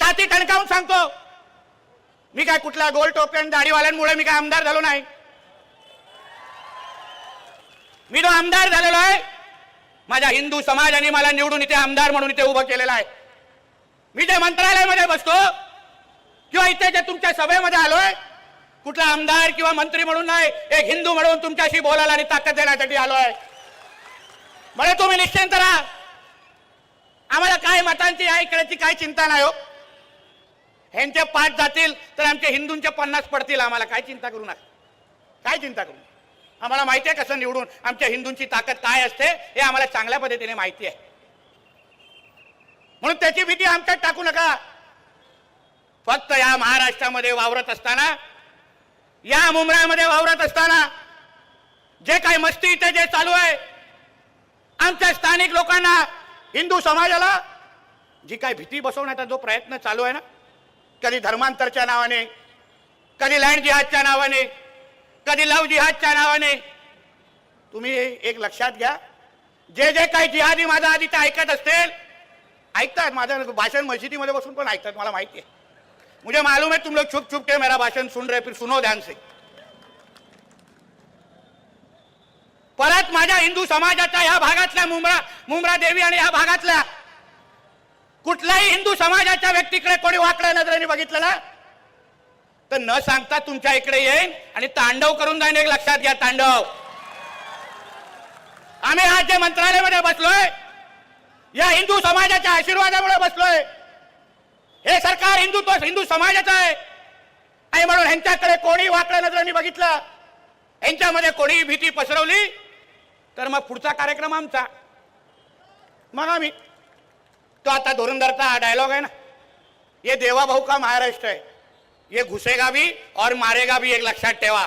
छाती ठणकावून सांगतो, मी काय कुठल्या गोल टोपी आणि दाढीवाल्यांमुळे मी काय आमदार झालो नाही. मी तो आमदार झालेलो आहे, माझ्या हिंदू समाजाने मला निवडून इथे आमदार म्हणून इथे उभं केलेलं आहे. मी जे मंत्रालयामध्ये बसतो किंवा इथे जे तुमच्या सभेमध्ये आलोय, कुठला आमदार किंवा मंत्री म्हणून नाही, एक हिंदू म्हणून तुमच्याशी बोलायला आणि ताकद देण्यासाठी आलोय. म्हणजे तुम्ही निश्चिंत राहा, आम्हाला काय मतांची ऐकण्याची काय चिंता नाही हो. ह्यांचे 5 जातील तर आमच्या हिंदूंचे 50 पडतील, आम्हाला काय चिंता करू नका, काय चिंता करू. आम्हाला माहिती आहे कसं निवडून आमच्या हिंदूंची ताकद काय असते हे आम्हाला चांगल्या पद्धतीने माहिती आहे. म्हणून त्याची भीती आमच्यात टाकू नका. फक्त या महाराष्ट्रामध्ये वावरत असताना, या मुंबईमध्ये वावरत असताना जे काही मस्ती इथे जे चालू आहे, आमच्या स्थानिक लोकांना, हिंदू समाजाला जी काही भीती बसवण्याचा जो प्रयत्न चालू आहे ना, कधी धर्मांतरच्या नावाने, कधी लँड जिहादच्या नावाने, कधी लव जिहादच्या नावाने, तुम्ही एक लक्षात घ्या, जे जे काही जिहादी माझा आधी ते ऐकत असतील, ऐकतात माझं भाषण मस्जिदीमध्ये बसून पण ऐकतात, मला माहिती आहे. मुझे मालूम है तुम लोग छुप छुप के मेरा भाषण सुन रहे, फिर सुनो ध्यान से. परत माझ्या हिंदू समाजाच्या ह्या भागातल्या मुंब्रा देवी आणि ह्या भागातल्या कुठल्याही हिंदू समाजाच्या व्यक्तीकडे कोणी वाकड्या नजरेने बघितलं ना, तर न सांगता तुमच्या इकडे येईन आणि तांडव करून जाईन. एक लक्षात घ्या, तांडव. आम्ही आज जे मंत्रालयामध्ये बसलोय, या हिंदू समाजाच्या आशीर्वादामुळे बसलोय. हे सरकार हिंदू समाजाचं आहे आणि म्हणून ह्यांच्याकडे कोणी वाकड्या नजरेने बघितलं, ह्यांच्यामध्ये कोणी भीती पसरवली, तर मग पुढचा कार्यक्रम आमचा. मग आम्ही तो आता धुरंधरचा डायलॉग है ना, ये देवा भाऊ का महाराष्ट्र है, ये घुसेगा भी और मारेगा भी, एक लक्षात ठेवा.